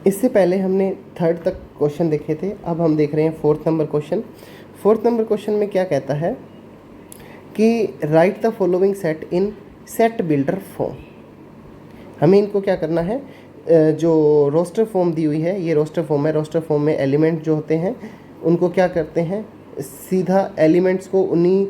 इससे पहले हमने थर्ड तक क्वेश्चन देखे थे, अब हम देख रहे हैं fourth number question. Fourth number question में क्या कहता है कि right the following set in set builder form. हमें इनको क्या करना है, जो रोस्टर फॉर्म दी हुई है, ये रोस्टर फॉर्म है। रोस्टर फॉर्म में एलिमेंट जो होते हैं उनको क्या करते हैं, सीधा एलिमेंट्स को उन्हीं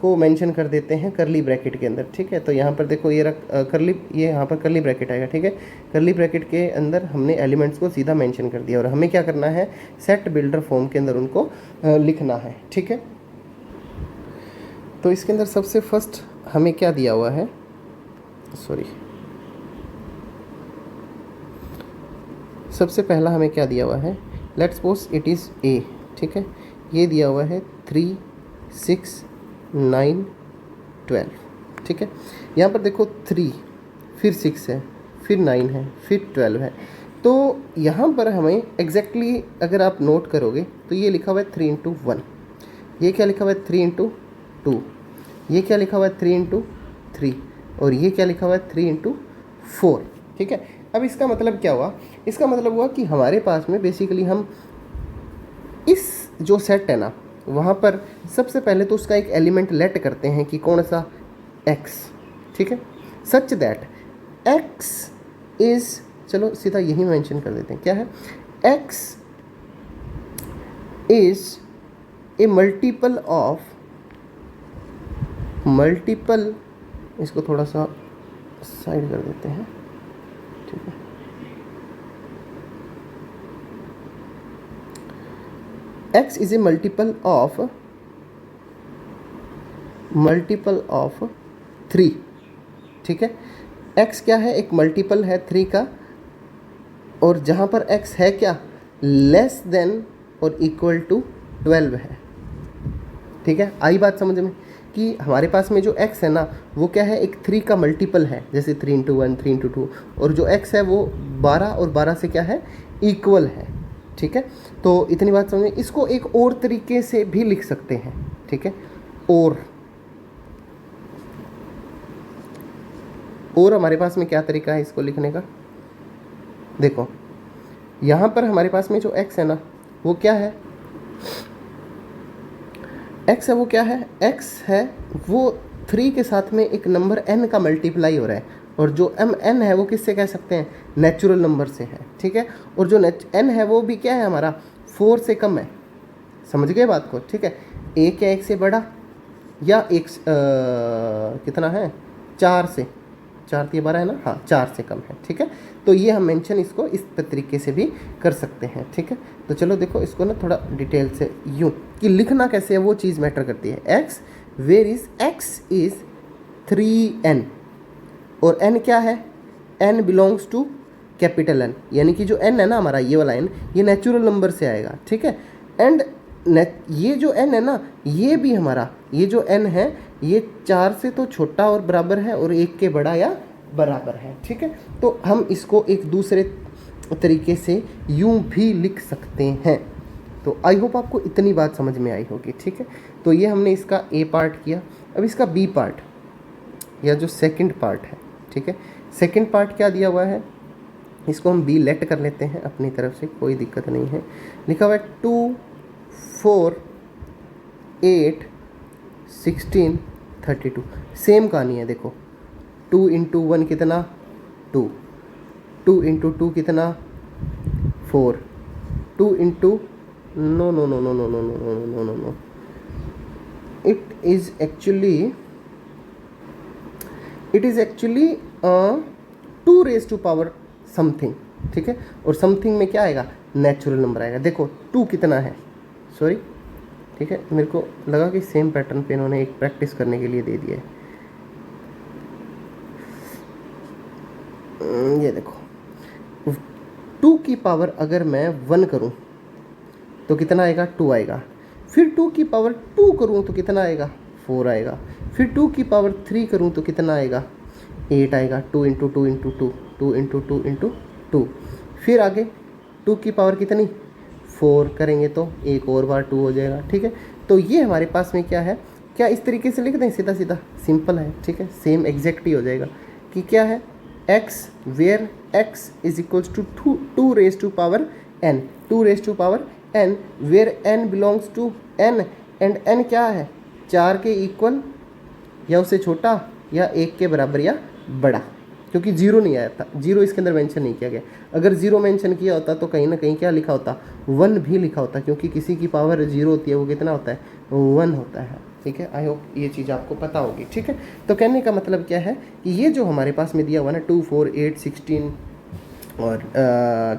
को मेंशन कर देते हैं करली ब्रैकेट के अंदर। ठीक है, तो यहाँ पर देखो ये करली, ये यहाँ पर करली ब्रैकेट आएगा। ठीक है, करली ब्रैकेट के अंदर हमने एलिमेंट्स को सीधा मेंशन कर दिया और हमें क्या करना है, सेट बिल्डर फॉर्म के अंदर उनको लिखना है। ठीक है, तो इसके अंदर सबसे फर्स्ट हमें क्या दिया हुआ है, सबसे पहला हमें क्या दिया हुआ है, let's suppose it is a. ठीक है, ये दिया हुआ है 3, 6, 9, 12। ठीक है, यहाँ पर देखो 3, फिर 6 है, फिर 9 है, फिर 12 है। तो यहाँ पर हमें एग्जैक्टली अगर आप नोट करोगे तो ये लिखा हुआ है 3 × 1, ये क्या लिखा हुआ है 3 × 2, ये क्या लिखा हुआ है 3 × 3, और ये क्या लिखा हुआ है 3 × 4। ठीक है, अब इसका मतलब क्या हुआ, इसका मतलब हुआ कि हमारे पास में बेसिकली हम इस जो सेट है ना, वहाँ पर सबसे पहले तो उसका एक एलिमेंट लेट करते हैं कि कौन सा, x। ठीक है, सच दैट x इज़, चलो सीधा यही मेंशन कर देते हैं, क्या है, x is a multiple of, multiple, इसको थोड़ा सा साइड कर देते हैं। ठीक है, x is a multiple of 3। ठीक है, x क्या है, एक मल्टीपल है 3 का, और जहाँ पर x है क्या, लेस देन और इक्वल टू 12 है। ठीक है, आई बात समझ में कि हमारे पास में जो x है ना वो क्या है, एक 3 का मल्टीपल है, जैसे 3 × 1, 3 × 2, और जो x है वो 12 और 12 से क्या है, इक्वल है। ठीक है, तो इतनी बात समझ में। इसको एक और तरीके से भी लिख सकते हैं। ठीक है, और हमारे पास में क्या तरीका है इसको लिखने का, देखो यहाँ पर हमारे पास में जो x है ना वो क्या है, x है वो क्या है, x है वो 3 के साथ में एक नंबर n का मल्टीप्लाई हो रहा है, और जो n है वो किससे कह सकते हैं, नेचुरल नंबर से है। ठीक है, और जो n है वो भी क्या है हमारा, 4 से कम है। समझ गए बात को। ठीक है, एक क्या एक से बड़ा, या एक कितना है, 4 से, 4 × 12 है ना, हाँ 4 से कम है। ठीक है, तो ये हम मेंशन इसको इस तरीके से भी कर सकते हैं। ठीक है, तो चलो देखो इसको ना थोड़ा डिटेल से, यूँ कि लिखना कैसे है वो चीज़ मैटर करती है। x where is x is 3n, और n क्या है, n belongs to capital N, यानी कि जो n है ना हमारा, ये वाला n, ये नेचुरल नंबर से आएगा। ठीक है, एंड ये जो n है ना, ये भी हमारा, ये जो n है ये 4 से तो छोटा और बराबर है, और 1 के बड़ा या बराबर है। ठीक है, तो हम इसको एक दूसरे तरीके से यूं भी लिख सकते हैं। तो आई होप आपको इतनी बात समझ में आई होगी। ठीक है, तो ये हमने इसका ए पार्ट किया। अब इसका बी पार्ट, या जो सेकंड पार्ट है। ठीक है, सेकंड पार्ट क्या दिया हुआ है, इसको हम बी लेट कर लेते हैं अपनी तरफ से, कोई दिक्कत नहीं है। लिखा हुआ है 2, 4, 8, 16, 32। सेम कहानी है, देखो 2 × 1 कितना, 2, 2 × 2 कितना, 4, 2 × no no no no no no no no no no no, it is actually 2 something. ठीक है, और समथिंग में क्या आएगा, नेचुरल नंबर आएगा। देखो 2 कितना है, सॉरी, ठीक है, मेरे को लगा कि सेम पैटर्न पे इन्होंने एक प्रैक्टिस करने के लिए दे दिया है। ये देखो 2 की पावर अगर मैं 1 करूं तो कितना आएगा, 2 आएगा। फिर 2 की पावर 2 करूं तो कितना आएगा, 4 आएगा। फिर 2 की पावर 3 करूं तो कितना आएगा, 8 आएगा। 2 × 2 × 2, 2 × 2 × 2। फिर आगे 2 की पावर कितनी, 4 करेंगे तो एक और बार 2 हो जाएगा। ठीक है, तो ये हमारे पास में क्या है, क्या इस तरीके से लिख दें, सीधा सीधा सिंपल है। ठीक है, सेम एग्जैक्ट ही हो जाएगा कि क्या है, x where x is equals to two raise to power n, two raise to power n where n belongs to N, and n क्या है, 4 के इक्वल या उससे छोटा या 1 के बराबर या बड़ा, क्योंकि जीरो नहीं आया था, जीरो इसके अंदर मेंशन नहीं किया गया। अगर जीरो मेंशन किया होता तो कहीं ना कहीं क्या लिखा होता, 1 भी लिखा होता, क्योंकि किसी की पावर जीरो होती है वो कितना होता है, 1 होता है। ठीक है, आई होप ये चीज़ आपको पता होगी। ठीक है, तो कहने का मतलब क्या है कि ये जो हमारे पास में दिया हुआ ना 2, 4, 8, 16 और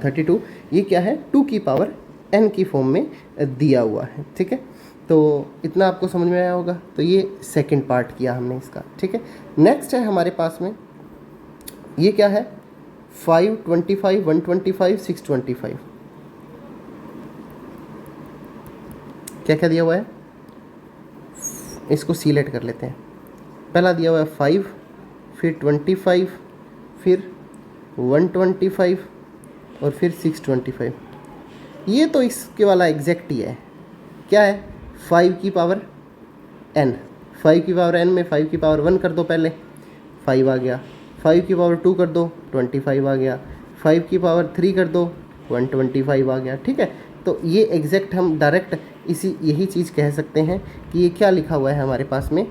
32, ये क्या है, 2 की पावर n की फॉर्म में दिया हुआ है। ठीक है, तो इतना आपको समझ में आया होगा। तो ये सेकंड पार्ट किया हमने इसका। ठीक है, नेक्स्ट है हमारे पास में ये क्या है, 5, 25, 125, 625। क्या क्या दिया हुआ है, इसको सिलेक्ट कर लेते हैं। पहला दिया हुआ है 5, फिर 25, फिर 125 और फिर 625। ये तो इसके वाला एग्जैक्ट ही है। क्या है, 5 की पावर n, 5 की पावर n में 5 की पावर 1 कर दो, पहले 5 आ गया, 5 की पावर 2 कर दो 25 आ गया, 5 की पावर 3 कर दो 125 आ गया। ठीक है, तो ये एग्जैक्ट हम डायरेक्ट यही चीज़ कह सकते हैं कि ये क्या लिखा हुआ है हमारे पास में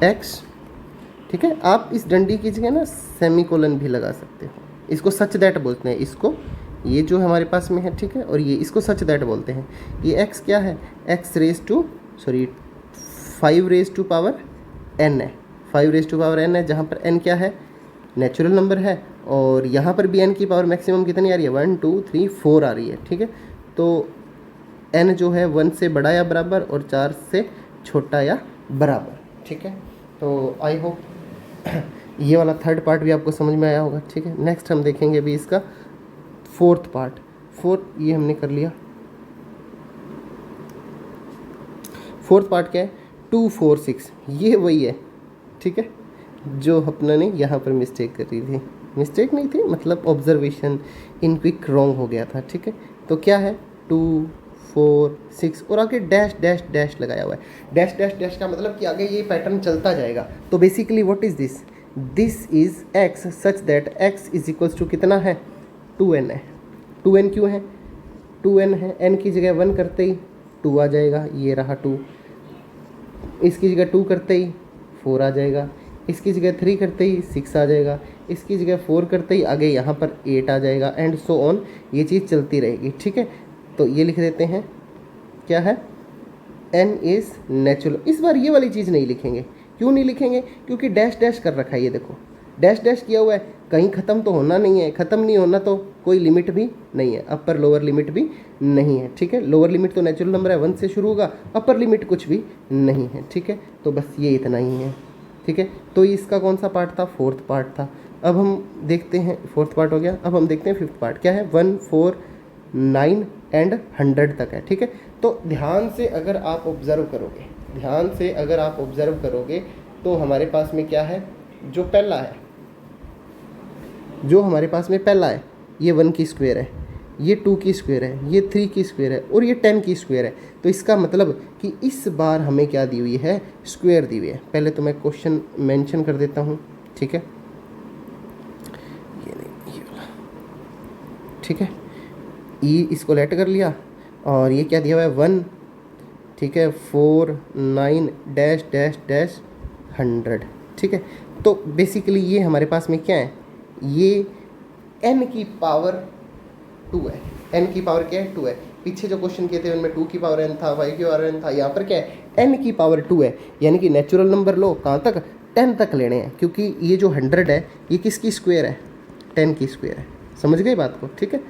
x। ठीक है, आप इस डंडी की जगह ना सेमीकोलन भी लगा सकते हो, इसको सच दैट बोलते हैं, इसको ये जो हमारे पास में है। ठीक है, और ये इसको सच दैट बोलते हैं। ये x क्या है, x raise to 5 raise to power n है, 5 रेज टू पावर n है, जहाँ पर n क्या है, नेचुरल नंबर है, और यहाँ पर भी n की पावर मैक्सिमम कितनी आ रही है, 1, 2, 3, 4 आ रही है। ठीक है, तो n जो है 1 से बड़ा या बराबर और 4 से छोटा या बराबर। ठीक है, तो आई होप ये वाला थर्ड पार्ट भी आपको समझ में आया होगा। ठीक है, नेक्स्ट हम देखेंगे अभी इसका फोर्थ पार्ट। फोर्थ ये हमने कर लिया। फोर्थ पार्ट क्या है, 2, 4, 6, ये वही है। ठीक है, जो अपना ने यहाँ पर मिस्टेक करी थी, मिस्टेक नहीं थी, मतलब ऑब्जर्वेशन इन क्विक रॉन्ग हो गया था। ठीक है, तो क्या है, 2, 4, 6 और आगे डैश डैश डैश लगाया हुआ है। डैश डैश डैश का मतलब कि आगे ये पैटर्न चलता जाएगा। तो basically what is this, this is x such that x is equals to कितना है, 2n है। 2n क्यों है, 2n है, n की जगह 1 करते ही 2 आ जाएगा, ये रहा 2। इसकी जगह 2 करते ही 4 आ जाएगा, इसकी जगह 3 करते ही 6 आ जाएगा, इसकी जगह 4 करते ही आगे यहाँ पर 8 आ जाएगा, एंड सो ऑन, ये चीज़ चलती रहेगी। ठीक है, तो ये लिख देते हैं, क्या है, n इज़ नेचुरल। इस बार ये वाली चीज़ नहीं लिखेंगे। क्यों नहीं लिखेंगे, क्योंकि डैश डैश कर रखा है, ये देखो डैश डैश किया हुआ है, कहीं ख़त्म तो होना नहीं है, ख़त्म नहीं होना तो कोई लिमिट भी नहीं है, अपर लोअर लिमिट भी नहीं है। ठीक है, लोअर लिमिट तो नेचुरल नंबर है 1 से शुरू होगा, अपर लिमिट कुछ भी नहीं है। ठीक है, तो बस ये इतना ही है। ठीक है, तो इसका कौन सा पार्ट था, फोर्थ पार्ट था। अब हम देखते हैं, फोर्थ पार्ट हो गया, अब हम देखते हैं फिफ्थ पार्ट क्या है, 1, 4, 9 एंड 100 तक है। ठीक है, तो ध्यान से अगर आप ऑब्जर्व करोगे, ध्यान से अगर आप ऑब्जर्व करोगे तो हमारे पास में क्या है, जो पहला है, जो हमारे पास में पहला है, ये 1 की स्क्वायर है, ये 2 की स्क्वायर है, ये 3 की स्क्वायर है और ये 10 की स्क्वायर है। तो इसका मतलब कि इस बार हमें क्या दी हुई है, स्क्वायर दी हुई है। पहले तो मैं क्वेश्चन मेंशन कर देता हूँ। ठीक है, ये नहीं, ये वाला। ठीक है, ई इसको लेट कर लिया और ये क्या दिया हुआ है, 1। ठीक है, 4, 9 डैश डैश डैश 100। ठीक है, तो बेसिकली ये हमारे पास में क्या है, ये n की पावर 2 है। n की पावर क्या है, 2 है। पीछे जो क्वेश्चन किए थे उनमें 2 की पावर n था, 5 की पावर n था, यहाँ पर क्या है, n की पावर 2 है। यानी कि नेचुरल नंबर लो कहाँ तक, 10 तक लेने हैं, क्योंकि ये जो 100 है ये किसकी स्क्वायर है, 10 की स्क्वायर है। समझ गए बात को। ठीक है,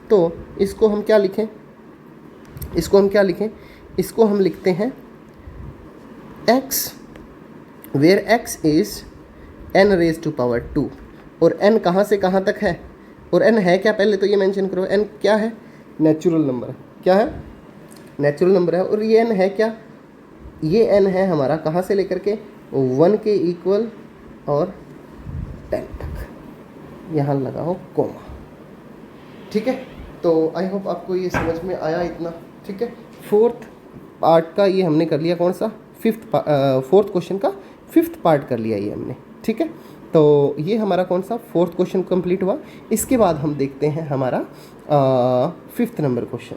तो इसको हम क्या लिखें, इसको हम क्या लिखें, इसको हम लिखते हैं x where x is n raise to power 2। और n कहाँ से कहाँ तक है, और n है क्या, पहले तो ये मेंशन करो, n क्या है, नेचुरल नंबर। क्या है, नेचुरल नंबर है। और ये n है क्या, ये n है हमारा कहाँ से लेकर के 1 के इक्वल और 10 तक, यहाँ लगाओ कोमा। ठीक है, तो आई होप आपको ये समझ में आया इतना। ठीक है, फोर्थ पार्ट का ये हमने कर लिया, कौन सा, फोर्थ क्वेश्चन का फिफ्थ पार्ट कर लिया ये हमने। ठीक है, तो ये हमारा कौन सा फोर्थ क्वेश्चन कंप्लीट हुआ। इसके बाद हम देखते हैं हमारा 5th नंबर क्वेश्चन।